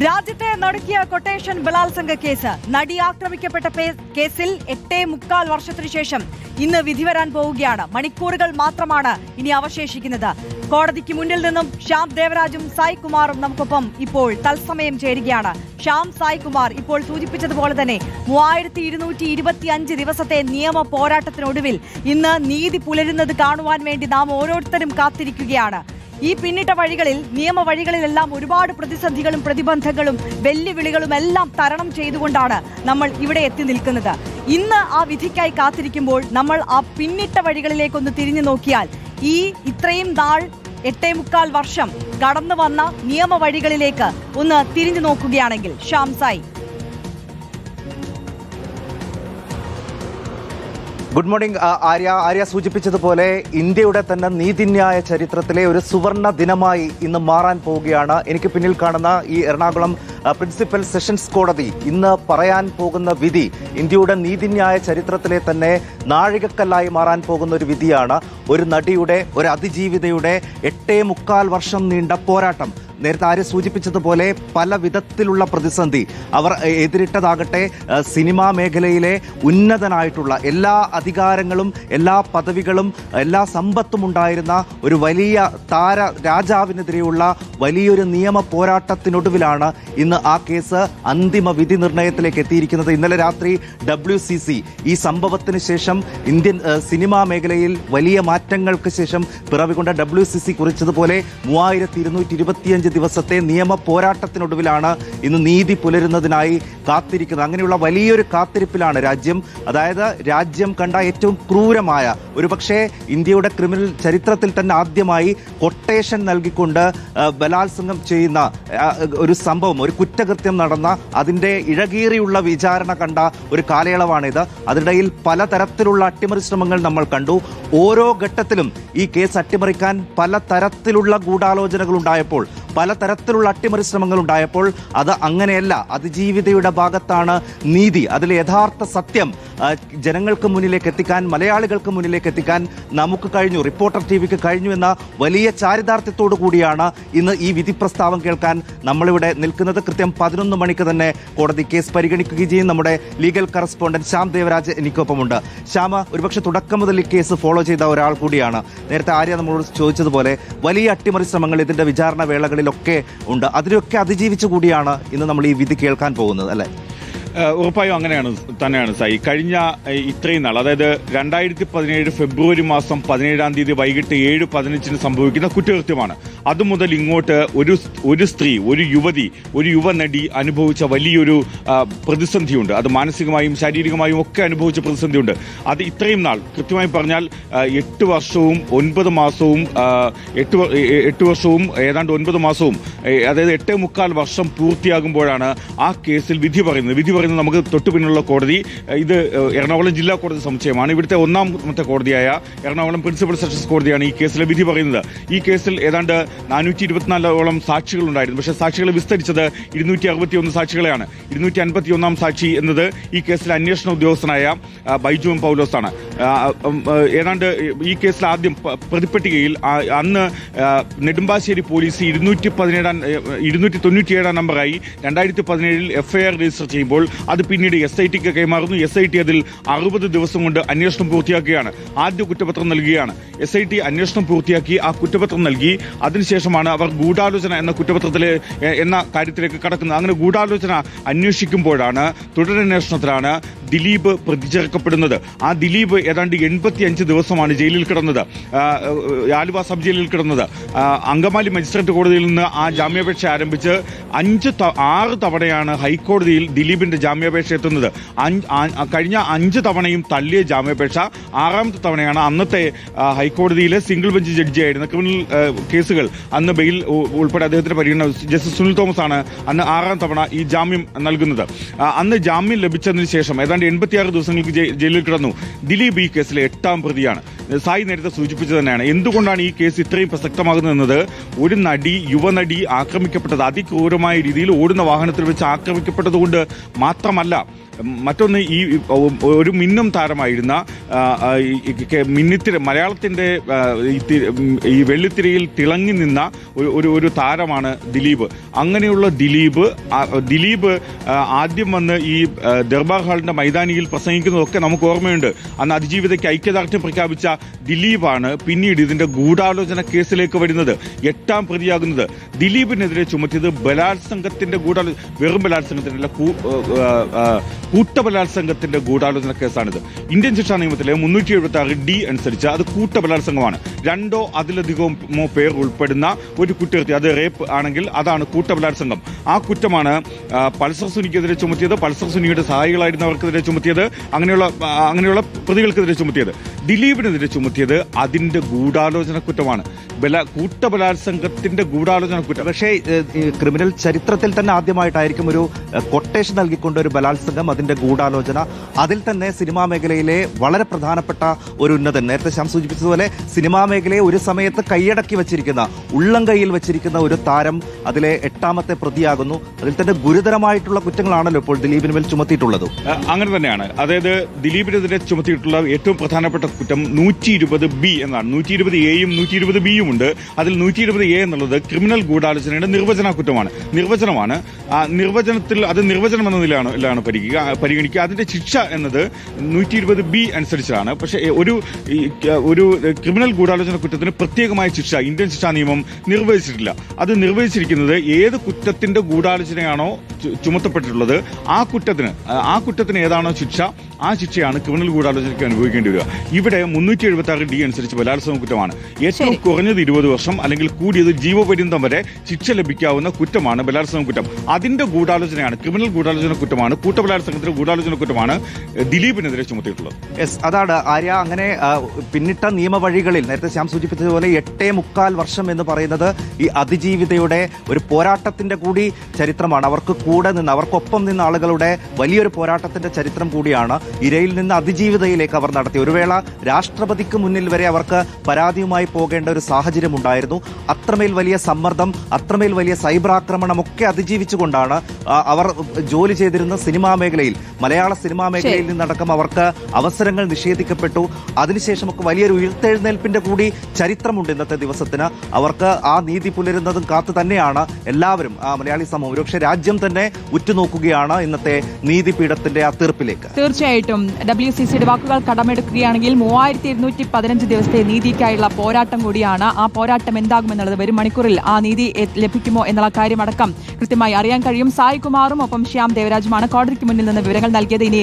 രാജ്യത്തെ നടുക്കിയ കൊട്ടേഷൻ ബലാത്സംഗ കേസ്. നടി ആക്രമിക്കപ്പെട്ട കേസിൽ 8.25 വർഷത്തിനു ശേഷം ഇന്ന് വിധി വരാൻ പോവുകയാണ്. മണിക്കൂറുകൾ മാത്രമാണ് ഇനി അവശേഷിക്കുന്നത്. കോടതിക്ക് മുന്നിൽ നിന്നും ശ്യാം ദേവരാജും സായ് കുമാറും നമുക്കൊപ്പം ഇപ്പോൾ തത്സമയം ചേരുകയാണ്. ശ്യാം, സായ് കുമാർ, ഇപ്പോൾ സൂചിപ്പിച്ചതുപോലെ തന്നെ 3225 ദിവസത്തെ നിയമ പോരാട്ടത്തിനൊടുവിൽ ഇന്ന് നീതി പുലരുന്നത് കാണുവാൻ വേണ്ടി നാം ഓരോരുത്തരും കാത്തിരിക്കുകയാണ്. ഈ പിന്നിട്ട വഴികളിൽ, നിയമവഴികളിലെല്ലാം ഒരുപാട് പ്രതിസന്ധികളും പ്രതിബന്ധങ്ങളും വെല്ലുവിളികളും എല്ലാം തരണം ചെയ്തുകൊണ്ടാണ് നമ്മൾ ഇവിടെ എത്തി നിൽക്കുന്നത്. ഇന്ന് ആ വിധിക്കായി കാത്തിരിക്കുമ്പോൾ നമ്മൾ ആ പിന്നിട്ട വഴികളിലേക്കൊന്ന് തിരിഞ്ഞു നോക്കിയാൽ, ഈ ഇത്രയും നാൾ 8.25 വർഷം കടന്നു വന്ന നിയമവഴികളിലേക്ക് ഒന്ന് തിരിഞ്ഞു നോക്കുകയാണെങ്കിൽ ശ്യാം, സായ്. ഗുഡ് മോർണിംഗ് ആര്യ സൂചിപ്പിച്ചതുപോലെ ഇന്ത്യയുടെ തന്നെ നീതിന്യായ ചരിത്രത്തിലെ ഒരു സുവർണ ദിനമായി ഇന്ന് മാറാൻ പോവുകയാണ്. എനിക്ക് പിന്നിൽ കാണുന്ന ഈ എറണാകുളം പ്രിൻസിപ്പൽ സെഷൻസ് കോടതി ഇന്ന് പറയാൻ പോകുന്ന വിധി ഇന്ത്യയുടെ നീതിന്യായ ചരിത്രത്തിലെ തന്നെ നാഴികക്കല്ലായി മാറാൻ പോകുന്ന ഒരു വിധിയാണ്. ഒരു നടിയുടെ, ഒരു അതിജീവിതയുടെ 8.25 വർഷം നീണ്ട പോരാട്ടം. നേരത്തെ ആര്യ സൂചിപ്പിച്ചതുപോലെ പല വിധത്തിലുള്ള പ്രതിസന്ധി അവർ എതിരിട്ടതാകട്ടെ സിനിമാ മേഖലയിലെ ഉന്നതനായിട്ടുള്ള എല്ലാ അധികാരങ്ങളും എല്ലാ പദവികളും എല്ലാ സമ്പത്തും ഉണ്ടായിരുന്ന ഒരു വലിയ രാജാവിനെതിരെയുള്ള വലിയൊരു നിയമ പോരാട്ടത്തിനൊടുവിലാണ് ഇന്ന് ആ കേസ് അന്തിമ വിധി നിർണയത്തിലേക്ക് എത്തിയിരിക്കുന്നത്. ഇന്നലെ രാത്രി WCC ഈ സംഭവത്തിന് ശേഷം ഇന്ത്യൻ സിനിമാ മേഖലയിൽ വലിയ മാറ്റങ്ങൾക്ക് ശേഷം പിറവികൊണ്ട WCC കുറിച്ചതുപോലെ 3225 ദിവസത്തെ നിയമ പോരാട്ടത്തിനൊടുവിലാണ് ഇന്ന് നീതി പുലരുന്നതിനായി കാത്തിരിക്കുന്നത്. അങ്ങനെയുള്ള വലിയൊരു കാത്തിരിപ്പിലാണ് രാജ്യം. അതായത് രാജ്യം കണ്ട ഏറ്റവും ക്രൂരമായ, ഒരുപക്ഷെ ഇന്ത്യയുടെ ക്രിമിനൽ ചരിത്രത്തിൽ തന്നെ ആദ്യമായി കൊട്ടേഷൻ നൽകിക്കൊണ്ട് ബലാത്സംഗം ചെയ്യുന്ന ഒരു സംഭവം, ഒരു കുറ്റകൃത്യം നടന്ന അതിന്റെ ഇഴകീറിയുള്ള വിചാരണ കണ്ട ഒരു കാലയളവാണിത്. അതിനിടയിൽ പലതരത്തിലുള്ള അട്ടിമറി ശ്രമങ്ങൾ നമ്മൾ കണ്ടു. ഓരോ ഘട്ടത്തിലും ഈ കേസ് അട്ടിമറിക്കാൻ പലതരത്തിലുള്ള ഗൂഢാലോചനകൾ ഉണ്ടായപ്പോൾ, പലതരത്തിലുള്ള അട്ടിമറി ശ്രമങ്ങൾ ഉണ്ടായപ്പോൾ അത് അങ്ങനെയല്ല. അതിജീവിതയുടെ ഭാഗത്താണ് നീതി. അതിലെ യഥാർത്ഥ സത്യം ജനങ്ങൾക്ക് മുന്നിലേക്ക് എത്തിക്കാൻ, മലയാളികൾക്ക് മുന്നിലേക്ക് എത്തിക്കാൻ നമുക്ക് കഴിഞ്ഞു, റിപ്പോർട്ടർ TVക്ക് കഴിഞ്ഞു എന്ന വലിയ ചാരിതാർത്ഥ്യത്തോടു കൂടിയാണ് ഇന്ന് ഈ വിധി പ്രസ്താവം കേൾക്കാൻ നമ്മളിവിടെ നിൽക്കുന്നത്. കൃത്യം 11 മണിക്ക് തന്നെ കോടതി കേസ് പരിഗണിക്കുകയും ചെയ്യും. നമ്മുടെ ലീഗൽ കറസ്പോണ്ടന്റ് ശ്യാം ദേവരാജ് എനിക്കൊപ്പമുണ്ട്. ശ്യാമ, ഒരുപക്ഷെ തുടക്കം മുതൽ ഈ കേസ് ഫോളോ ചെയ്ത ഒരാൾ കൂടിയാണ്. നേരത്തെ ആര്യ നമ്മളോട് ചോദിച്ചതുപോലെ വലിയ അട്ടിമറി ശ്രമങ്ങൾ ഇതിന്റെ വിചാരണ വേളകളിലൊക്കെ ഉണ്ട്. അതിലൊക്കെ അതിജീവിച്ചു കൂടിയാണ് ഇന്ന് നമ്മൾ ഈ വിധി കേൾക്കാൻ പോകുന്നത്, അല്ലേ? ഉറപ്പായും തന്നെയാണ് സായി. കഴിഞ്ഞ ഇത്രയും നാൾ, അതായത് 2017 ഫെബ്രുവരി മാസം 17-ാം തീയതി വൈകിട്ട് 7:15 സംഭവിക്കുന്ന കുറ്റകൃത്യമാണ്. അതുമുതൽ ഇങ്ങോട്ട് ഒരു സ്ത്രീ, ഒരു യുവതി, ഒരു യുവനടി അനുഭവിച്ച വലിയൊരു പ്രതിസന്ധിയുണ്ട്. അത് മാനസികമായും ശാരീരികമായും ഒക്കെ അനുഭവിച്ച പ്രതിസന്ധിയുണ്ട്. അത് ഇത്രയും നാൾ, കൃത്യമായി പറഞ്ഞാൽ 8 വർഷവും 9 മാസവും 8 വർഷവും ഏതാണ്ട് 9 മാസവും, അതായത് 8.25 വർഷം പൂർത്തിയാകുമ്പോഴാണ് ആ കേസിൽ വിധി പറയുന്നത്. നമുക്ക് തൊട്ടു പിന്നുള്ള കോടതി, ഇത് എറണാകുളം ജില്ലാ കോടതി സമുച്ചയമാണ്. ഇവിടുത്തെ 1ാമത്തെ കോടതിയായ എറണാകുളം പ്രിൻസിപ്പൽ സെഷൻസ് കോടതിയാണ് ഈ കേസിലെ വിധി പറയുന്നത്. ഈ കേസിൽ ഏതാണ്ട് 424ഓളം സാക്ഷികളുണ്ടായിരുന്നു. പക്ഷേ സാക്ഷികളെ വിസ്തരിച്ചത് 261 സാക്ഷികളെയാണ്. 251ാം സാക്ഷി എന്നത് ഈ കേസിലെ അന്വേഷണ ഉദ്യോഗസ്ഥനായ ബൈജു എം പൗലോസാണ്. ഏതാണ്ട് ഈ കേസിൽ ആദ്യം പ്രതിപ്പട്ടികയിൽ അന്ന് നെടുമ്പാശ്ശേരി പോലീസ് 297 നമ്പറായി 2017 FIR രജിസ്റ്റർ ചെയ്യുമ്പോൾ അത് പിന്നീട് SITക്ക് കൈമാറുന്നു. SIT അതിൽ 60 ദിവസം കൊണ്ട് അന്വേഷണം പൂർത്തിയാക്കുകയാണ്. ആദ്യ കുറ്റപത്രം നൽകുകയാണ്. SIT അന്വേഷണം പൂർത്തിയാക്കി ആ കുറ്റപത്രം നൽകി. അതിനുശേഷമാണ് അവർ ഗൂഢാലോചന എന്ന കാര്യത്തിലേക്ക് കടക്കുന്നത്. അങ്ങനെ ഗൂഢാലോചന അന്വേഷിക്കുമ്പോഴാണ്, തുടരന്വേഷണത്തിലാണ് ദിലീപ് പ്രതി ചേർക്കപ്പെടുന്നത്. ആ ദിലീപ് ഏതാണ്ട് 85 ദിവസമാണ് ജയിലിൽ കിടന്നത്, ആലുവ സബ് ജയിലിൽ കിടന്നത്. അങ്കമാലി മജിസ്ട്രേറ്റ് കോടതിയിൽ നിന്ന് ആ ജാമ്യാപേക്ഷ ആരംഭിച്ച് 6 തവണയാണ് ഹൈക്കോടതിയിൽ ദിലീപിന്റെ ജാമ്യാപേക്ഷ എത്തുന്നത്. കഴിഞ്ഞ 5 തവണയും തള്ളിയ ജാമ്യാപേക്ഷ 6ാമത്തെ തവണയാണ് അന്നത്തെ ഹൈക്കോടതിയിലെ സിംഗിൾ ബെഞ്ച് ജഡ്ജിയായിരുന്ന ക്രിമിനൽ കേസുകൾ അന്ന് ബെയിൽ ഉൾപ്പെടെ അദ്ദേഹത്തിന്റെ പരിഗണന ജസ്റ്റിസ് സുനിൽ തോമസ് ആണ് അന്ന് 6ാം തവണ ഈ ജാമ്യം നൽകുന്നത്. അന്ന് ജാമ്യം ലഭിച്ചതിന് ശേഷം ഏതാണ്ട് ഏതാണ്ട് 86 ദിവസങ്ങൾക്ക് ജയിലിൽ കിടന്നു. ദിലീപ് ഈ കേസിലെ 8ാം പ്രതിയാണ്. സായി നേരത്തെ സൂചിപ്പിച്ചു തന്നെയാണ് എന്തുകൊണ്ടാണ് ഈ കേസ് ഇത്രയും പ്രസക്തമാകുന്നത്. ഒരു യുവനടി ആക്രമിക്കപ്പെട്ടത് അതിക്രൂരമായ രീതിയിൽ ഓടുന്ന വാഹനത്തിൽ വെച്ച് ആക്രമിക്കപ്പെട്ടതുകൊണ്ട് മാത്രമല്ല, മറ്റൊന്ന് ഈ ഒരു മിന്നും താരമായിരുന്ന മലയാളത്തിന്റെ ഈ വെള്ളിത്തിരയിൽ തിളങ്ങി നിന്ന ഒരു താരമാണ് ദിലീപ്. അങ്ങനെയുള്ള ദിലീപ് ആദ്യം വന്ന് ഈ ദർബാർ ഹാളിന്റെ മൈതാനിയിൽ പ്രസംഗിക്കുന്നതൊക്കെ നമുക്ക് ഓർമ്മയുണ്ട്. അന്ന് അതിജീവിതയ്ക്ക് ഐക്യദാർഢ്യം പ്രഖ്യാപിച്ച ദിലീപാണ് പിന്നീട് ഇതിന്റെ ഗൂഢാലോചന കേസിലേക്ക് വരുന്നത്, 8ാം പ്രതിയാകുന്നത്. ദിലീപിനെതിരെ ചുമത്തിയത് ബലാത്സംഗത്തിന്റെ വെറും ബലാത്സംഗത്തിനല്ല, കൂട്ടബലാത്സംഗത്തിന്റെ ഗൂഢാലോചന കേസാണിത്. ഇന്ത്യൻ ശിക്ഷാ നിയമത്തിലെ 376D അനുസരിച്ച് അത് കൂട്ടബലാത്സംഗമാണ്. 2 അതിലധികമോ പേർ ഉൾപ്പെടുന്ന ഒരു കുറ്റകൃത്യം, അത് റേപ്പ് ആണെങ്കിൽ അതാണ് കൂട്ടബലാത്സംഗം. ആ കുറ്റമാണ് പൾസർ സുനിക്കെതിരെ ചുമത്തിയത്, പൾസർ സുനിയുടെ സഹായികളായിരുന്നവർക്കെതിരെ ചുമത്തിയത്, അങ്ങനെയുള്ള പ്രതികൾക്കെതിരെ ചുമത്തിയത്. ദിലീപിനെതിരെ ചുമത്തിയത് അതിന്റെ ഗൂഢാലോചന കുറ്റമാണ്, കൂട്ടബലാത്സംഗത്തിന്റെ ഗൂഢാലോചന കുറ്റം. പക്ഷേ ക്രിമിനൽ ചരിത്രത്തിൽ തന്നെ ആദ്യമായിട്ടായിരിക്കും ഒരു കൊട്ടേഷൻ നൽകിക്കൊണ്ട് ഒരു ബലാത്സംഗം, അതിന്റെ ഗൂഢാലോചന. അതിൽ തന്നെ സിനിമാ മേഖലയിലെ വളരെ പ്രധാനപ്പെട്ട ഒരു ഉന്നതൻ, നേരത്തെ ശ്യാം സൂചിപ്പിച്ചതുപോലെ സിനിമാ മേഖലയെ ഒരു സമയത്ത് കൈയടക്കി വെച്ചിരിക്കുന്ന, ഉള്ളം കൈയിൽ വെച്ചിരിക്കുന്ന ഒരു താരം അതിലെ 8ാമത്തെ പ്രതിയാകുന്നു. അതിൽ തന്നെ ഗുരുതരമായിട്ടുള്ള കുറ്റങ്ങളാണല്ലോ ഇപ്പോൾ ദിലീപിന് മേൽ ചുമത്തിയിട്ടുള്ളത്. അങ്ങനെ തന്നെയാണ്. അതായത് ദിലീപിനെതിരെ ചുമത്തിയിട്ടുള്ള ഏറ്റവും പ്രധാനപ്പെട്ട കുറ്റം 120B എന്നാണ്. 120Aയും 120Bയും ഉണ്ട്. അതിൽ 120A എന്നുള്ളത് ക്രിമിനൽ ഗൂഢാലോചനയുടെ നിർവചന കുറ്റമാണ്, നിർവചനമാണ്. നിർവചനത്തിൽ അത് നിർവചനം എന്ന നിലയാണ് പരിഗണിക്കുക. അതിന്റെ ശിക്ഷ എന്നത് 120B അനുസരിച്ചാണ്. പക്ഷേ ഒരു ക്രിമിനൽ ഗൂഢാലോചന കുറ്റത്തിന് പ്രത്യേകമായ ശിക്ഷ ഇന്ത്യൻ ശിക്ഷാ നിയമം നിർവചിച്ചിട്ടില്ല. അത് നിർവചിച്ചിരിക്കുന്നത് ഏത് കുറ്റത്തിന്റെ ഗൂഢാലോചനയാണോ ചുമത്തപ്പെട്ടിട്ടുള്ളത് ആ കുറ്റത്തിന് ഏതാണോ ശിക്ഷ, ആ ശിക്ഷയാണ് ക്രിമിനൽ ഗൂഢാലോചനയ്ക്ക് അനുഭവിക്കേണ്ടി വരിക. ഇവിടെ 376D അനുസരിച്ച് ബലാത്സംഗ കുറ്റമാണ്. ഏറ്റവും കുറഞ്ഞത് 20 വർഷം അല്ലെങ്കിൽ കൂടിയത് ജീവപര്യന്തം വരെ ശിക്ഷ ലഭിക്കാവുന്ന കുറ്റമാണ് ബലാത്സംഗ കുറ്റം. അതിന്റെ ഗൂഢാലോചനയാണ്, ക്രിമിനൽ ഗൂഢാലോചന കുറ്റമാണ്, കൂട്ടബലാത്സംഗത്തിന്റെ ഗൂഢാലോചന കുറ്റമാണ് ദിലീപിനെതിരെ ചുമത്തിയിട്ടുള്ളത്. അതാണ് ആര്യ. അങ്ങനെ പിന്നിട്ട നിയമവഴികളിൽ നേരത്തെ ശ്യാം സൂചിപ്പിച്ചതുപോലെ 8.25 വർഷം എന്ന് പറയുന്നത് ഈ അതിജീവിതയുടെ ഒരു പോരാട്ടത്തിന്റെ കൂടി ചരിത്രമാണ്. അവർക്കൊപ്പം നിന്ന ആളുകളുടെ വലിയൊരു പോരാട്ടത്തിന്റെ ചരിത്രം കൂടിയാണ്. ഇരയിൽ നിന്ന് അതിജീവിതയിലേക്ക് അവർ നടത്തി. ഒരു വേള രാഷ്ട്രപതിക്ക് മുന്നിൽ വരെ അവർക്ക് പരാതിയുമായി പോകേണ്ട ഒരു സാഹചര്യം ഉണ്ടായിരുന്നു. അത്രമേൽ വലിയ സമ്മർദ്ദം, അത്രമേൽ വലിയ സൈബർ ആക്രമണമൊക്കെ അതിജീവിച്ചുകൊണ്ടാണ് അവർ ജോലി ചെയ്തിരുന്ന സിനിമാ മേഖലയിൽ, മലയാള സിനിമാ മേഖലയിൽ നിന്നടക്കം അവർക്ക് അവസരങ്ങൾ നിഷേധിക്കപ്പെട്ടു. അതിനുശേഷമൊക്കെ വലിയൊരു ഉയർത്തെഴുന്നേൽപ്പിന്റെ കൂടി ചരിത്രമുണ്ട് ഇന്നത്തെ ദിവസത്തിന്. അവർക്ക് ആ നീതി പുലരുന്നതും കാത്തു തന്നെയാണ് എല്ലാവരും, മലയാളി സമൂഹം, ഒരുപക്ഷെ രാജ്യം തന്നെ ഉറ്റുനോക്കുകയാണ് ഇന്നത്തെ നീതിപീഠത്തിന്റെ ആ തീർപ്പിലേക്ക്. തീർച്ചയായിട്ടും WCCയുടെ വാക്കുകൾ കടമെടുക്കുകയാണെങ്കിൽ 3215 ദിവസത്തെ നീതിക്കായുള്ള പോരാട്ടം കൂടിയാണ്. ആ പോരാട്ടം എന്താകുമെന്നുള്ളത് വരും മണിക്കൂറിൽ ആ നീതി ലഭിക്കുമോ എന്നുള്ള കാര്യമടക്കം കൃത്യമായി അറിയാൻ കഴിയും. സായി കുമാറും ഒപ്പം ശ്യാം ദേവരാജുമാണ് കോടതിക്ക് മുന്നിൽ നിന്ന് വിവരങ്ങൾ നൽകിയത്. ഇനി